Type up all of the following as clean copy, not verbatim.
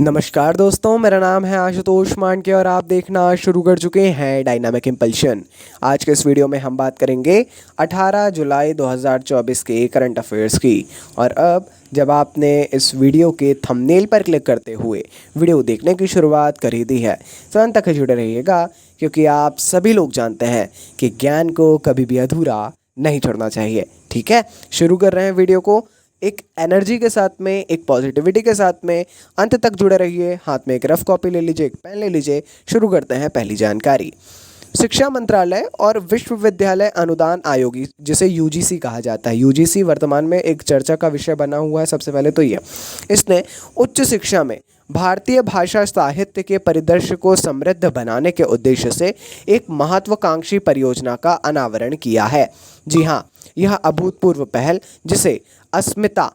नमस्कार दोस्तों, मेरा नाम है आशुतोष मांडके और आप देखना शुरू कर चुके हैं डायनामिक इम्पल्शन। आज के इस वीडियो में हम बात करेंगे 18 जुलाई 2024 के करंट अफेयर्स की। और अब जब आपने इस वीडियो के थंबनेल पर क्लिक करते हुए वीडियो देखने की शुरुआत कर ही दी है तो अंत तक जुड़े रहिएगा, क्योंकि आप सभी लोग जानते हैं कि ज्ञान को कभी भी अधूरा नहीं छोड़ना चाहिए। ठीक है, शुरू कर रहे हैं वीडियो को एक एनर्जी के साथ में, एक पॉजिटिविटी के साथ में। अंत तक जुड़े रहिए। हाथ में एक रफ कॉपी ले लीजिए, एक पेन ले लीजिए। शुरू करते हैं पहली जानकारी। शिक्षा मंत्रालय और विश्वविद्यालय अनुदान आयोग, जिसे यूजीसी कहा जाता है, यूजीसी वर्तमान में एक चर्चा का विषय बना हुआ है। सबसे पहले तो ये इसने उच्च शिक्षा में भारतीय भाषा साहित्य के परिदृश्य को समृद्ध बनाने के उद्देश्य से एक महत्वाकांक्षी परियोजना का अनावरण किया है। जी हाँ, यह अभूतपूर्व पहल, जिसे अस्मिता,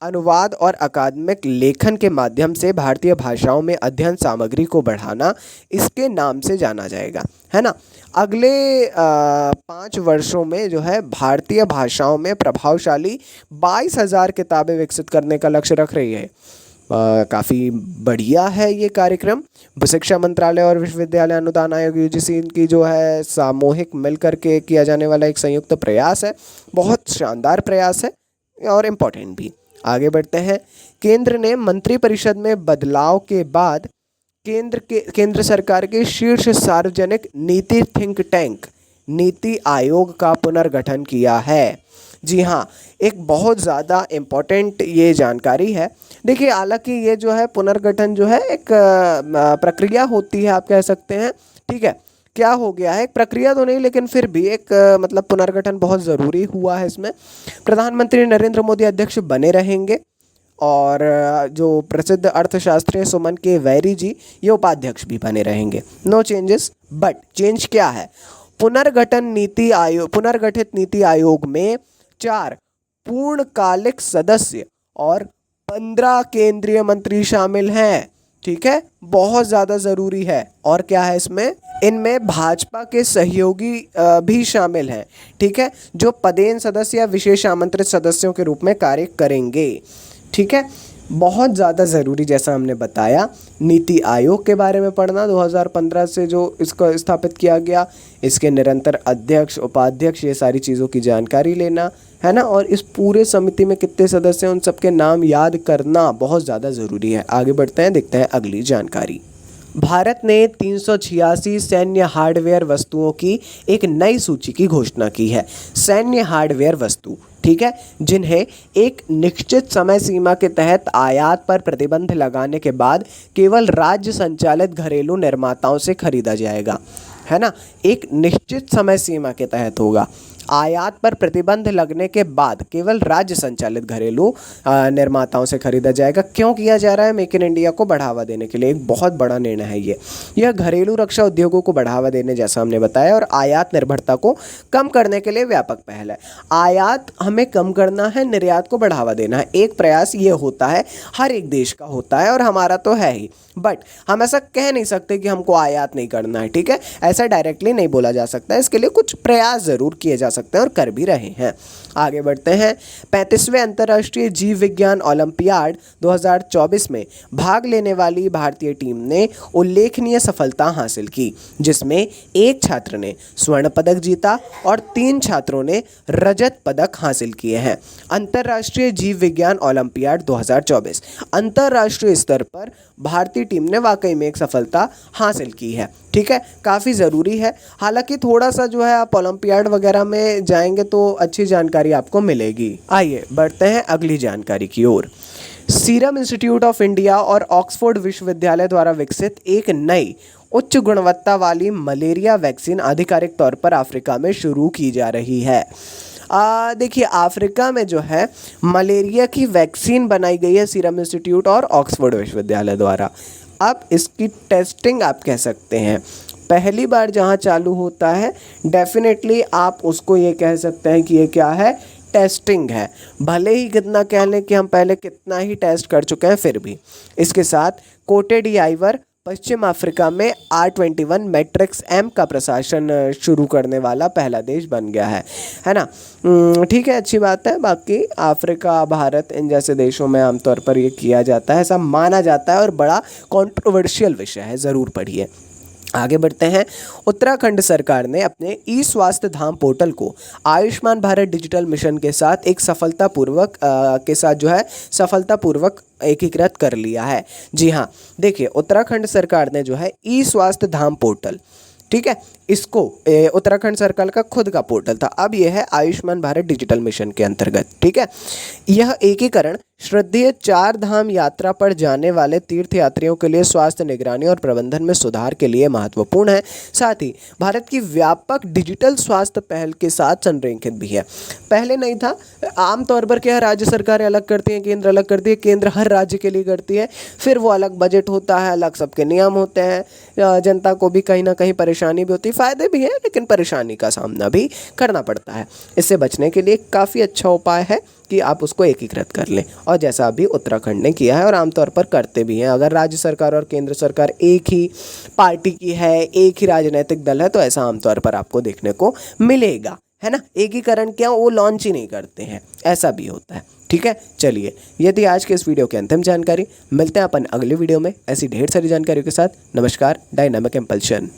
अनुवाद और अकादमिक लेखन के माध्यम से भारतीय भाषाओं में अध्ययन सामग्री को बढ़ाना, इसके नाम से जाना जाएगा, है ना। अगले 5 वर्षों में जो है भारतीय भाषाओं में प्रभावशाली 22,000 किताबें विकसित करने का लक्ष्य रख रही है। काफ़ी बढ़िया है ये कार्यक्रम। शिक्षा मंत्रालय और विश्वविद्यालय अनुदान आयोग यूजीसी की जो है सामूहिक मिलकर के किया जाने वाला एक संयुक्त प्रयास है। बहुत शानदार प्रयास है और इम्पोर्टेंट भी। आगे बढ़ते हैं। केंद्र ने मंत्रिपरिषद में बदलाव के बाद केंद्र सरकार के शीर्ष सार्वजनिक नीति थिंक टैंक नीति आयोग का पुनर्गठन किया है। जी हाँ, एक बहुत ज़्यादा इम्पोर्टेंट ये जानकारी है। देखिए, हालांकि ये जो है पुनर्गठन जो है एक प्रक्रिया होती है, आप कह सकते हैं। ठीक है, क्या हो गया है, एक प्रक्रिया तो नहीं लेकिन फिर भी एक मतलब पुनर्गठन बहुत ज़रूरी हुआ है। इसमें प्रधानमंत्री नरेंद्र मोदी अध्यक्ष बने रहेंगे और जो प्रसिद्ध अर्थशास्त्री सुमन के वैरी जी ये उपाध्यक्ष भी बने रहेंगे। नो चेंजेस, बट चेंज क्या है, पुनर्गठित नीति आयोग में 4 पूर्णकालिक सदस्य और 15 केंद्रीय मंत्री शामिल हैं। ठीक है, बहुत ज़्यादा ज़रूरी है। और क्या है इसमें, इनमें भाजपा के सहयोगी भी शामिल हैं। ठीक है, जो पदेन सदस्य या विशेष आमंत्रित सदस्यों के रूप में कार्य करेंगे। ठीक है, बहुत ज़्यादा ज़रूरी, जैसा हमने बताया, नीति आयोग के बारे में पढ़ना। 2015 से जो इसको स्थापित किया गया, इसके निरंतर अध्यक्ष, उपाध्यक्ष, ये सारी चीज़ों की जानकारी लेना, है ना। और इस पूरे समिति में कितने सदस्य हैं उन सबके नाम याद करना बहुत ज़्यादा ज़रूरी है। आगे बढ़ते हैं, देखते हैं अगली जानकारी। भारत ने 386 सैन्य हार्डवेयर वस्तुओं की एक नई सूची की घोषणा की है। सैन्य हार्डवेयर वस्तु, ठीक है, जिन्हें एक निश्चित समय सीमा के तहत आयात पर प्रतिबंध लगाने के बाद केवल राज्य संचालित घरेलू निर्माताओं से खरीदा जाएगा, है ना। एक निश्चित समय सीमा के तहत होगा, आयात पर प्रतिबंध लगने के बाद केवल राज्य संचालित घरेलू निर्माताओं से खरीदा जाएगा। क्यों किया जा रहा है, मेक इन इंडिया को बढ़ावा देने के लिए। एक बहुत बड़ा निर्णय है यह घरेलू रक्षा उद्योगों को बढ़ावा देने, जैसा हमने बताया, और आयात निर्भरता को कम करने के लिए व्यापक पहल है। आयात हमें कम करना है, निर्यात को बढ़ावा देना है। एक प्रयास ये होता है, हर एक देश का होता है और हमारा तो है ही, बट हम ऐसा कह नहीं सकते कि हमको आयात नहीं करना है। ठीक है, ऐसा डायरेक्टली नहीं बोला जा सकता है। इसके लिए कुछ प्रयास ज़रूर किए जा सकते हैं और कर भी रहे हैं। आगे बढ़ते हैं। 35वें अंतर्राष्ट्रीय जीव विज्ञान ओलंपियाड 2024 में भाग लेने वाली भारतीय टीम ने उल्लेखनीय सफलता हासिल की, जिसमें एक छात्र ने स्वर्ण पदक जीता और 3 छात्रों ने रजत पदक हासिल किए हैं। अंतर्राष्ट्रीय जीव विज्ञान ओलंपियाड 2024 अंतर्राष्ट्रीय स्तर पर भारतीय टीम ने वाकई में एक सफलता हासिल की है। ठीक है, काफ़ी ज़रूरी है। हालांकि थोड़ा सा जो है आप ओलंपियाड वगैरह में जाएंगे तो अच्छी जानकारी आपको मिलेगी। आइए बढ़ते हैं अगली जानकारी की ओर। सीरम इंस्टीट्यूट ऑफ इंडिया और ऑक्सफोर्ड विश्वविद्यालय द्वारा विकसित एक नई उच्च गुणवत्ता वाली मलेरिया वैक्सीन आधिकारिक तौर पर अफ्रीका में शुरू की जा रही है। देखिए, अफ्रीका में जो है मलेरिया की वैक्सीन बनाई गई है सीरम इंस्टीट्यूट और ऑक्सफोर्ड विश्वविद्यालय द्वारा। अब इसकी टेस्टिंग आप कह सकते हैं पहली बार जहां चालू होता है, डेफिनेटली आप उसको ये कह सकते हैं कि ये क्या है, टेस्टिंग है। भले ही कितना कह लें कि हम पहले कितना ही टेस्ट कर चुके हैं, फिर भी इसके साथ कोटेड आइवर पश्चिम अफ्रीका में R21 मैट्रिक्स M का प्रशासन शुरू करने वाला पहला देश बन गया है ना। ठीक है, अच्छी बात है। बाकी अफ्रीका, भारत, इन जैसे देशों में आमतौर पर ये किया जाता है, ऐसा माना जाता है और बड़ा कंट्रोवर्शियल विषय है, ज़रूर पढ़िए। आगे बढ़ते हैं। उत्तराखंड सरकार ने अपने ई स्वास्थ्य धाम पोर्टल को आयुष्मान भारत डिजिटल मिशन के साथ सफलतापूर्वक एकीकृत कर लिया है। जी हाँ, देखिए उत्तराखंड सरकार ने जो है ई स्वास्थ्य धाम पोर्टल, ठीक है, इसको उत्तराखंड सरकार का खुद का पोर्टल था, अब यह है आयुष्मान भारत डिजिटल मिशन के अंतर्गत। ठीक है, यह एकीकरण श्रद्धेय चार धाम यात्रा पर जाने वाले तीर्थ यात्रियों के लिए स्वास्थ्य निगरानी और प्रबंधन में सुधार के लिए महत्वपूर्ण है। साथ ही भारत की व्यापक डिजिटल स्वास्थ्य पहल के साथ संरेखित भी है। पहले नहीं था, आमतौर पर क्या है, राज्य सरकारें अलग करती हैं, केंद्र अलग करती है, केंद्र हर राज्य के लिए करती है, फिर वो अलग बजट होता है, अलग सबके नियम होते हैं, जनता को भी कहीं ना कहीं परेशानी भी होती है, फ़ायदे भी हैं लेकिन परेशानी का सामना भी करना पड़ता है। इससे बचने के लिए काफ़ी अच्छा उपाय है कि आप उसको एकीकृत कर लें, और जैसा अभी उत्तराखंड ने किया है और आमतौर पर करते भी हैं। अगर राज्य सरकार और केंद्र सरकार एक ही पार्टी की है, एक ही राजनीतिक दल है, तो ऐसा आमतौर पर आपको देखने को मिलेगा, है ना। एकीकरण क्या, वो लॉन्च ही नहीं करते हैं, ऐसा भी होता है। ठीक है, चलिए, ये थी आज के इस वीडियो की अंतिम जानकारी। मिलते हैं अपन अगले वीडियो में ऐसी ढेर सारी जानकारियों के साथ। नमस्कार। Dynamic impulsion.